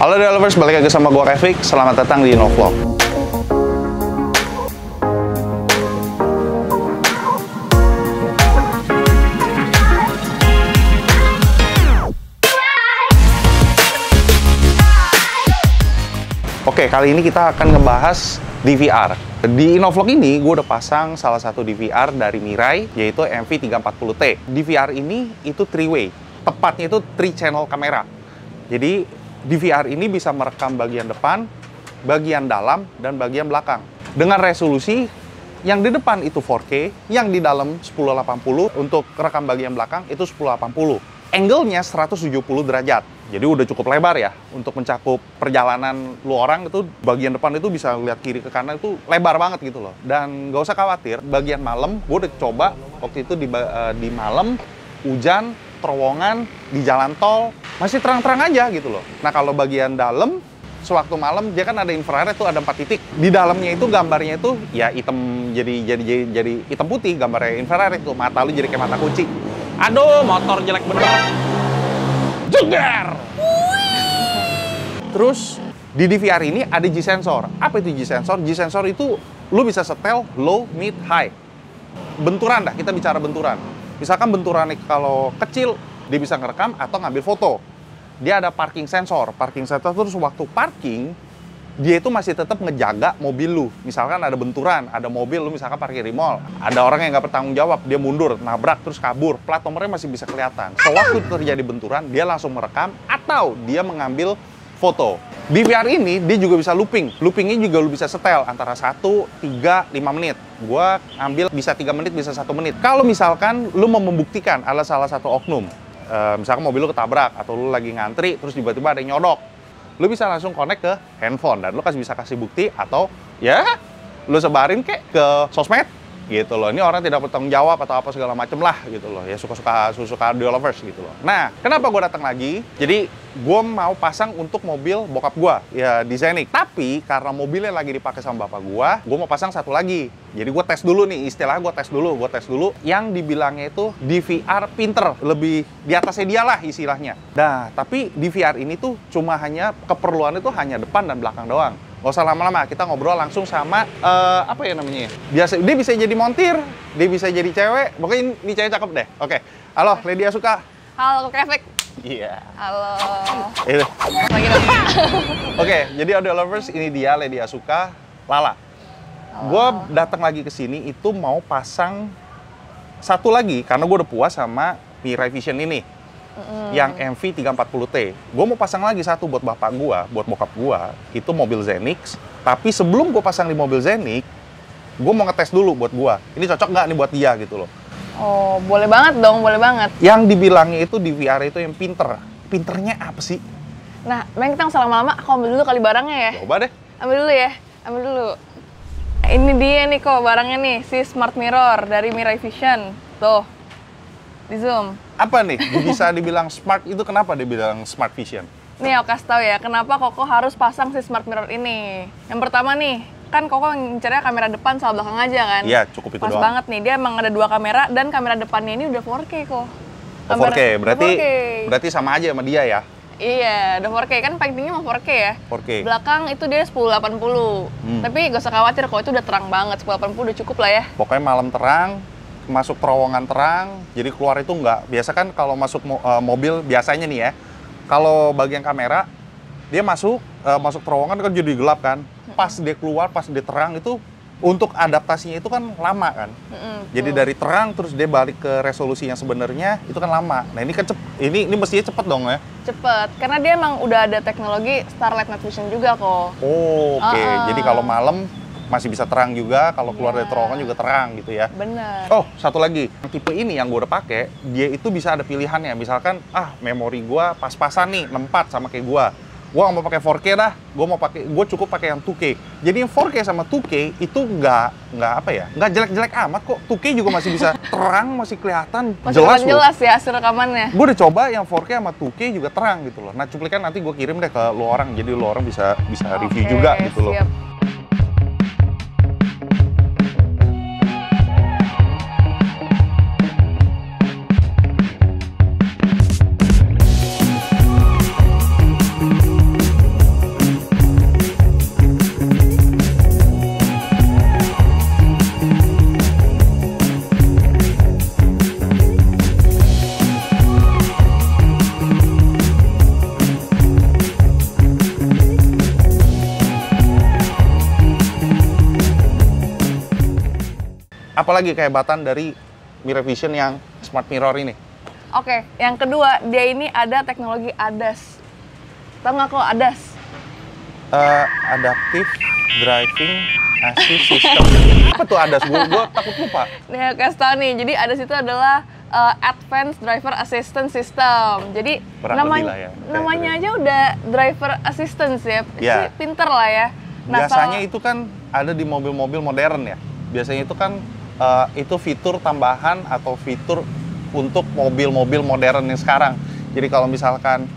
Halo developers, balik lagi sama gua Kevik. Selamat datang di InnoVlog. Oke, kali ini kita akan ngebahas DVR. Di InnoVlog ini, gue udah pasang salah satu DVR dari Mirai, yaitu MV340T. DVR ini itu 3-way, tepatnya itu 3 channel kamera. Jadi DVR ini bisa merekam bagian depan, bagian dalam, dan bagian belakang. Dengan resolusi yang di depan itu 4K, yang di dalam 1080, untuk rekam bagian belakang itu 1080. Angle-nya 170 derajat. Jadi udah cukup lebar ya untuk mencakup perjalanan lu orang itu. Bagian depan itu bisa lihat kiri ke kanan, itu lebar banget gitu loh. Dan nggak usah khawatir, bagian malam gue udah coba waktu itu di malam, hujan, terowongan, di jalan tol, masih terang-terang aja gitu loh. Nah kalau bagian dalam, sewaktu malam dia kan ada infrared tuh, ada 4 titik. Di dalamnya itu gambarnya itu ya hitam, jadi hitam putih gambarnya infrared itu. Mata lu jadi kayak mata kucing. Aduh, motor jelek bener. Jeger! Terus di DVR ini ada G-sensor. Apa itu G-sensor? G-sensor itu lu bisa setel low, mid, high. Benturan dah, kita bicara benturan. Misalkan benturannya kalau kecil, dia bisa ngerekam atau ngambil foto. Dia ada parking sensor. Parking sensor terus waktu parking, dia itu masih tetap ngejaga mobil lu. Misalkan ada benturan, ada mobil lu misalkan parkir di mall, ada orang yang nggak bertanggung jawab, dia mundur, nabrak, terus kabur, plat nomornya masih bisa kelihatan. Sewaktu terjadi benturan, dia langsung merekam atau dia mengambil foto. DVR ini dia juga bisa looping. Loopingnya juga lu bisa setel antara 1, 3, 5 menit. Gua ambil bisa 3 menit, bisa 1 menit. Kalau misalkan lu mau membuktikan ada salah satu oknum, misalkan mobil lu ketabrak atau lu lagi ngantri terus tiba-tiba ada yang nyodok, lu bisa langsung connect ke handphone dan lu bisa kasih bukti atau ya lu sebarin kek ke sosmed gitu loh. Ini orang tidak bertanggung jawab atau apa segala macem lah gitu loh. Ya suka developers gitu loh. Nah, kenapa gue datang lagi? Jadi gue mau pasang untuk mobil bokap gue, ya di Zenix. Tapi karena mobilnya lagi dipakai sama bapak gue mau pasang satu lagi. Jadi gue tes dulu nih, istilah gue tes dulu. Yang dibilangnya itu DVR pinter, lebih di atasnya dia lah istilahnya. Nah, tapi DVR ini tuh cuma hanya keperluannya tuh hanya depan dan belakang doang. Gak usah lama-lama, kita ngobrol langsung sama, apa ya namanya? Biasa, dia bisa jadi montir, dia bisa jadi cewek, pokoknya ini cewek cakep deh. Oke, halo, Lady Asuka. Halo, Kevik. Iya. Halo. Lagi Oke, jadi audio lovers, ini dia Lady Asuka, Lala. Gue datang lagi ke sini itu mau pasang satu lagi, karena gue udah puas sama Mirai Vision ini. Yang MV340T. Gue mau pasang lagi satu buat bapak gue, buat bokap gue. Itu mobil Zenix. Tapi sebelum gue pasang di mobil Zenix, gue mau ngetes dulu buat gue. Ini cocok nggak nih buat dia gitu loh. Oh, boleh banget dong, boleh banget. Yang dibilangnya itu DVR itu yang pinter. Pinternya apa sih? Nah, Bang, kita nggak usah lama-lama. Aku ambil dulu kali barangnya ya. Coba deh. Ambil dulu ya, ambil dulu. Ini dia nih kok barangnya nih, si Smart Mirror dari Mirai Vision. Tuh, di zoom. Apa nih? Bisa dibilang smart itu kenapa dibilang Smart Vision? Nih aku kasih tau ya, kenapa Koko harus pasang si Smart Mirror ini. Yang pertama nih, kan Koko ngincernya kamera depan sama belakang aja kan? Iya, cukup itu pas doang. banget nih, dia emang ada 2 kamera dan kamera depannya ini udah 4K kok. 4K, berarti sama aja sama dia ya? Iya, udah 4K, kan paling tinggi mau 4K ya? 4K. Belakang itu dia 1080. Tapi gak usah khawatir kok, itu udah terang banget, 1080 udah cukup lah ya. Pokoknya malam terang, masuk terowongan terang, jadi keluar itu nggak. Biasa kan kalau masuk mobil, biasanya nih ya, kalau bagian kamera, dia masuk terowongan kan jadi gelap kan. Pas dia keluar, pas dia terang itu, untuk adaptasinya itu kan lama kan. Jadi dari terang terus dia balik ke resolusi yang sebenarnya itu kan lama. Nah ini kan ini mestinya cepet dong ya? Cepet, karena dia emang udah ada teknologi Starlight Night Vision juga kok. Oh, oke. Jadi kalau malam masih bisa terang juga, kalau keluar dari terowongan juga terang gitu ya. Bener. Oh, satu lagi. Tipe ini yang gue udah pakai, dia itu bisa ada pilihannya. Misalkan, memori gue pas-pasan nih, 64 sama kayak gue. Gue nggak mau pakai 4K dah, gue cukup pakai yang 2K. Jadi yang 4K sama 2K itu nggak jelek-jelek amat kok. 2K juga masih bisa terang, masih kelihatan jelas ya hasil rekamannya. Gue udah coba yang 4K sama 2K juga terang gitu loh. Nah, cuplikan nanti gue kirim deh ke lo orang, jadi lo orang bisa review juga gitu loh. Siap. apalagi kehebatan dari Mirai Vision yang Smart Mirror ini? Oke, yang kedua, dia ini ada teknologi ADAS. Tahu nggak kok ADAS? Adaptive Driving Assist System. Apa tuh ADAS? Gue takut lupa. Nih, kasih tau nih. Jadi ADAS itu adalah Advanced Driver Assistance System. Jadi namanya aja udah driver assistance ya. Yeah. Pinter lah ya. Nah, biasanya itu kan ada di mobil-mobil modern ya. Biasanya itu kan itu fitur tambahan atau fitur untuk mobil-mobil modern yang sekarang. Jadi kalau misalkan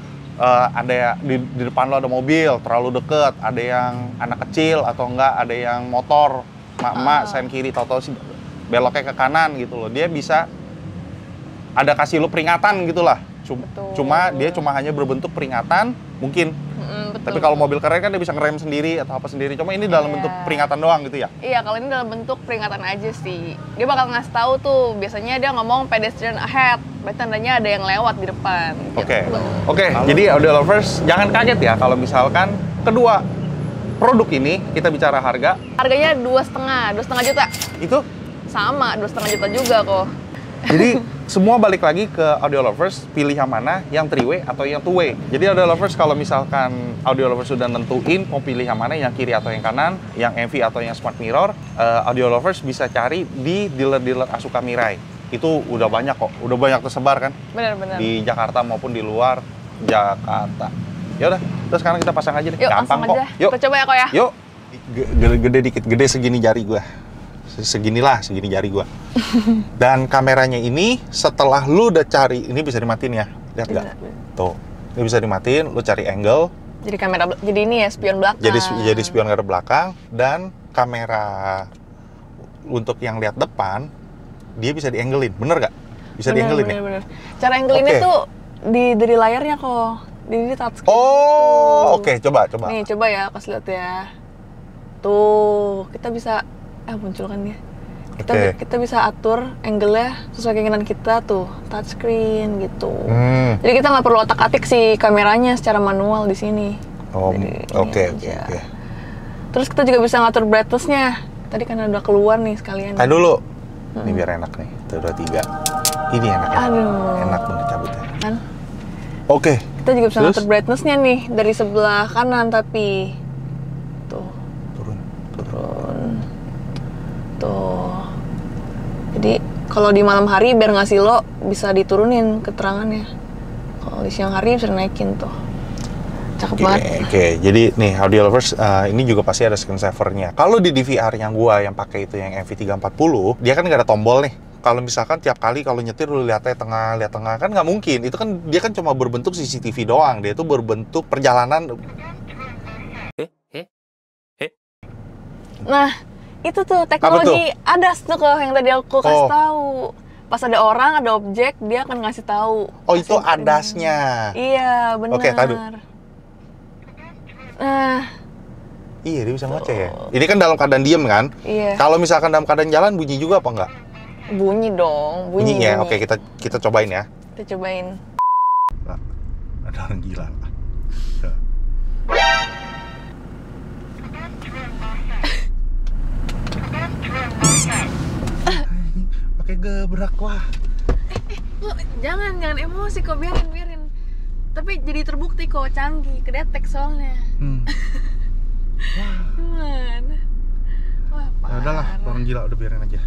ada di depan lo ada mobil terlalu deket, ada yang anak kecil atau enggak, ada yang motor, mak-mak sen kiri, tahu-tahu beloknya ke kanan gitu loh. Dia bisa ada kasih lo peringatan gitulah. Cuma dia cuma hanya berbentuk peringatan mungkin. Betul. Tapi kalau mobil keren kan dia bisa ngerem sendiri atau apa sendiri. Cuma ini dalam bentuk peringatan doang gitu ya? Iya, kalau ini dalam bentuk peringatan aja sih. Dia bakal ngasih tahu tuh. Biasanya dia ngomong pedestrian ahead. Berarti tandanya ada yang lewat di depan. Oke. Jadi audio lovers jangan kaget ya kalau misalkan kedua produk ini kita bicara harga. Harganya 2,5 juta. Itu? Sama, 2,5 juta juga kok. Jadi semua balik lagi ke audio lovers, pilih yang mana, yang 3-way atau yang 2-way. Jadi audio lovers kalau misalkan audio lovers sudah nentuin mau pilih yang mana, yang kiri atau yang kanan, yang MV atau yang Smart Mirror, audio lovers bisa cari di dealer-dealer Asuka Mirai. Itu udah banyak kok, udah banyak tersebar kan? Benar-benar. Di Jakarta maupun di luar Jakarta. Ya udah, terus sekarang kita pasang aja deh. Yuk, gampang kok. Aja. Yuk, kita coba ya kok ya. Yuk. Gede dikit, gede segini jari gua. Segini jari gua. Dan kameranya ini setelah lu udah cari, ini bisa dimatiin ya, lihat nggak? Tuh, ini bisa dimatiin, lu cari angle. Jadi kamera, jadi ini ya spion belakang. Jadi spion ke belakang, dan kamera untuk yang lihat depan dia bisa dianglein, bener nggak? Bisa dianglein ya? Bener. Cara anglein itu dari layarnya kok, di touchscreen. Oh, oke, coba. Nih coba ya, kasih lihat ya. Tuh, kita bisa munculkan dia. Kita bisa atur angle-nya sesuai keinginan kita tuh, touchscreen gitu. Jadi kita nggak perlu otak-atik si kameranya secara manual di sini. Oke. Terus kita juga bisa ngatur brightness-nya. Tadi kan udah keluar nih sekalian. Tadi dulu. Ini biar enak nih. Tuh, 2, 3. Ini enak ya. Enak banget cabutnya. Kan? Oke. Kita juga bisa ngatur brightness-nya nih dari sebelah kanan tapi tuh. Turun. Tuh. Jadi kalau di malam hari biar ngasih lo bisa diturunin keterangannya. Kalau di siang hari bisa naikin tuh. Cakep banget. Oke. Jadi nih audio lovers, ini juga pasti ada screen saver-nya. Kalau di DVR yang gua yang pakai itu yang MV340, dia kan nggak ada tombol nih. Kalau misalkan tiap kali kalau nyetir lu lihat tengah kan nggak mungkin. Itu kan dia kan cuma berbentuk CCTV doang. Dia itu berbentuk perjalanan. Nah, itu tuh teknologi ADAS tuh kok yang tadi aku kasih tahu. Pas ada orang, ada objek, dia akan ngasih tahu. Oh, itu ADAS-nya. Iya, benar. Oke, tadi. Nah. Iya, dia bisa ngoceh ya. Ini kan dalam keadaan diem kan? Iya. Kalau misalkan dalam keadaan jalan bunyi juga apa enggak? Bunyi dong, bunyi ya. Oke, kita cobain ya. Kita cobain. Nah, ada orang gila. Pakai gebrak wah. Jangan emosi kok, biarin. Tapi jadi terbukti kok canggih, kedetek soalnya. Gimana? Wah, ya udahlah, orang gila udah biarin aja.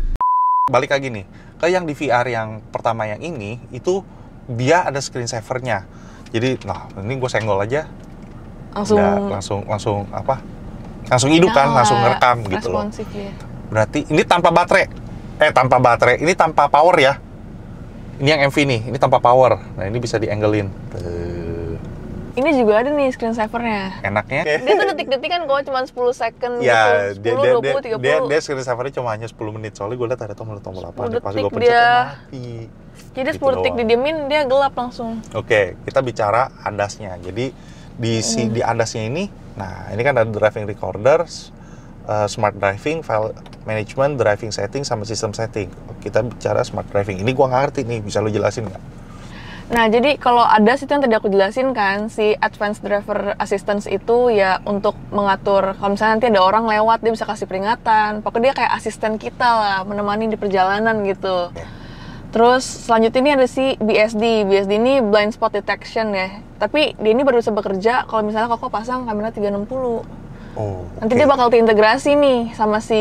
Balik lagi nih, ke yang di VR yang pertama yang ini, itu dia ada screen saver-nya. Jadi, ini gue senggol aja. Langsung apa? Langsung hidup kan, langsung ngerekam gitu loh. Ya. Berarti ini tanpa baterai. Ini tanpa power ya. Ini yang MV nih, ini tanpa power. Nah, ini bisa di-anglein. Ini juga ada nih screen saver-nya. Enaknya. Dia tuh detik-detikan kok, cuma 10 second ya, gitu. 10, 20, 30. Dia screen saver-nya cuma hanya 10 menit. Soalnya gue lihat ada tombol apa. Pas gue pencet mati. Jadi 10 detik didiemin, dia gelap langsung. Oke, kita bicara ADAS-nya. Jadi di ADAS-nya ini, nah ini kan ada driving recorder, smart driving, file management, driving setting, sama system setting. Kita bicara smart driving. Ini gue nggak ngerti nih, bisa lo jelasin nggak? Nah, jadi kalau ada sih itu yang tadi aku jelasin kan, si Advanced Driver Assistance itu ya untuk mengatur, kalau misalnya nanti ada orang lewat, dia bisa kasih peringatan. Pokoknya dia kayak asisten kita lah, menemani di perjalanan gitu. Terus selanjutnya ini ada si BSD. BSD ini Blind Spot Detection ya. Tapi dia ini baru bisa bekerja kalau misalnya Koko pasang kamera 360. Oh, Nanti dia bakal terintegrasi nih sama si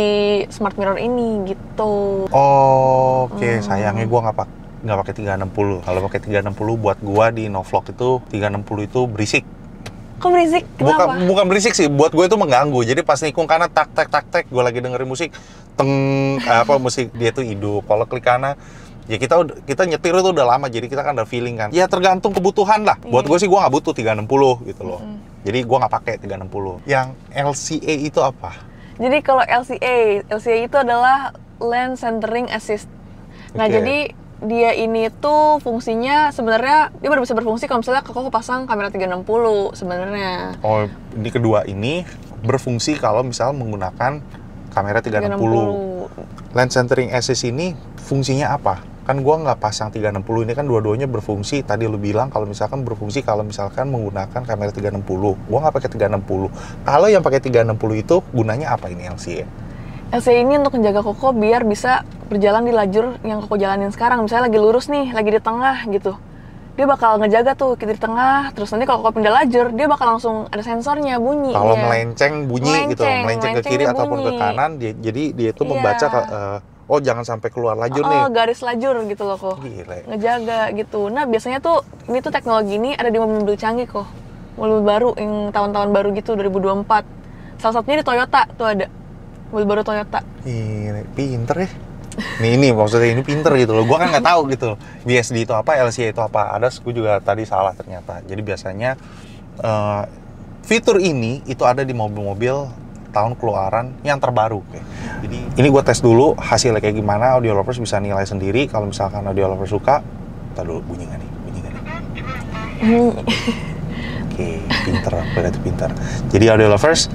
Smart Mirror ini gitu. Oh, oke. Sayangnya gue nggak pakai 360. Kalau pakai 360 buat gua di Novlog itu 360 itu berisik. Kok berisik? Kenapa? Bukan berisik sih, buat gue itu mengganggu. Jadi pas nikung kanan tak tek, gue lagi dengerin musik, musik dia tuh hidup. Kalau klik kanan, ya kita nyetir itu udah lama, jadi kita kan ada feeling kan. Ya tergantung kebutuhan lah. Buat gue sih gue nggak butuh 360 gitu loh. Jadi gue nggak pakai 360. Yang LCA itu apa? Jadi kalau LCA itu adalah Lane Centering Assist. Nah, jadi dia ini tuh fungsinya sebenarnya dia baru bisa berfungsi kalau misalnya Koko pasang kamera 360 sebenarnya. Oh, ini kedua ini berfungsi kalau misal menggunakan kamera 360. Lane Centering Assist ini fungsinya apa? Kan gua nggak pasang 360, ini kan dua-duanya berfungsi. Tadi lu bilang kalau misalkan berfungsi kalau misalkan menggunakan kamera 360. Gua nggak pakai 360. Kalau yang pakai 360 itu gunanya apa ini LCA? LCA ini untuk menjaga Koko biar bisa berjalan di lajur yang Koko jalanin sekarang. Misalnya lagi lurus nih, lagi di tengah gitu. Dia bakal ngejaga tuh kita di tengah, terus nanti kalau Koko pindah lajur, dia bakal langsung ada sensornya bunyi. Kalau melenceng bunyi gitu, melenceng ke kiri ataupun ke kanan, jadi dia itu membaca oh jangan sampai keluar lajur nih. Garis lajur gitu loh kok. Gile. Ngejaga gitu. Nah biasanya tuh ini tuh teknologi ini ada di mobil canggih kok. Mobil baru yang tahun-tahun baru gitu 2024. Salah satunya di Toyota tuh ada. Mobil baru Toyota. Pinter ya. Ini maksudnya ini pinter gitu loh. Gua kan nggak tahu gitu. BSD itu apa, LCA itu apa. Ada, gue juga tadi salah ternyata. Jadi biasanya fitur ini itu ada di mobil-mobil tahun keluaran yang terbaru. Jadi ini gue tes dulu hasilnya kayak gimana. Audio lovers bisa nilai sendiri. Kalau misalkan audio lovers suka, kita dulu bunyi nggak nih? Oke, pinter. Berarti pinter. Jadi audio lovers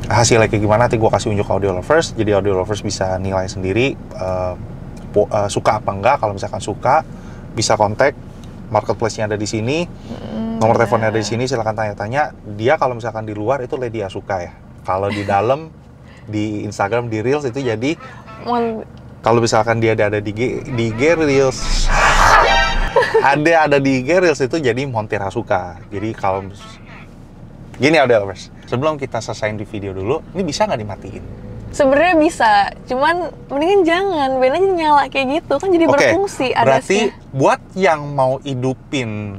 hasilnya kayak gimana nanti gue kasih unjuk audio lovers. Jadi audio lovers bisa nilai sendiri suka apa enggak. Kalau misalkan suka bisa kontak, marketplace-nya ada di sini, nomor teleponnya ada di sini, silakan tanya-tanya. Dia kalau misalkan di luar itu Lady Asuka ya. Kalau di dalam di Instagram di Reels itu jadi kalau misalkan dia ada di IG Reels ada di IG Reels itu jadi Montir Asuka. Jadi kalau gini audio lovers, sebelum kita selesaiin di video dulu, ini bisa nggak dimatiin? Sebenarnya bisa, cuman mendingan jangan, biar aja nyala kayak gitu kan jadi berfungsi adasnya. Berarti buat yang mau hidupin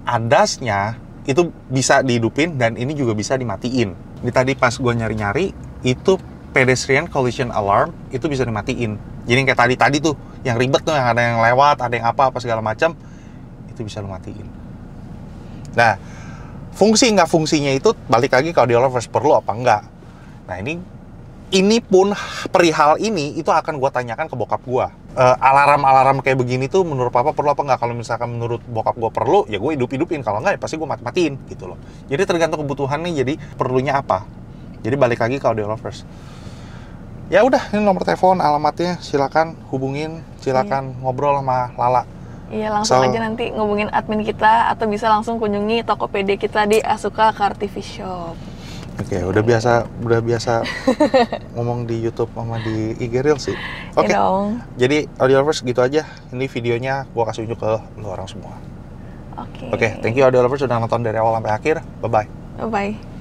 adasnya itu bisa dihidupin dan ini juga bisa dimatiin. Ini tadi pas gue nyari-nyari itu pedestrian collision alarm itu bisa dimatiin. Jadi kayak tadi tuh yang ribet tuh, yang ada yang lewat, ada yang apa segala macam, itu bisa lu matiin. Nah, fungsi nggak fungsinya itu balik lagi ke audio lovers, perlu apa enggak. Nah ini pun perihal ini itu akan gue tanyakan ke bokap gue. Alarm kayak begini tuh menurut papa perlu apa enggak? Kalau misalkan menurut bokap gue perlu, ya gue hidup-hidupin. Kalau enggak ya pasti gue matiin gitu loh. Jadi tergantung kebutuhannya, jadi perlunya apa. Jadi balik lagi ke audio lovers. Ya udah, ini nomor telepon, alamatnya, silakan hubungin, silakan ngobrol sama Lala. Iya, langsung aja nanti ngubungin admin kita atau bisa langsung kunjungi Tokopedia kita di Asuka Car TV Shop. Oke, udah biasa ngomong di YouTube sama di IG Reels sih. Oke. Ya dong. Jadi audio lovers gitu aja. Ini videonya gua kasih unjuk ke lu orang semua. Oke, thank you audio lovers sudah nonton dari awal sampai akhir. Bye bye. Bye bye.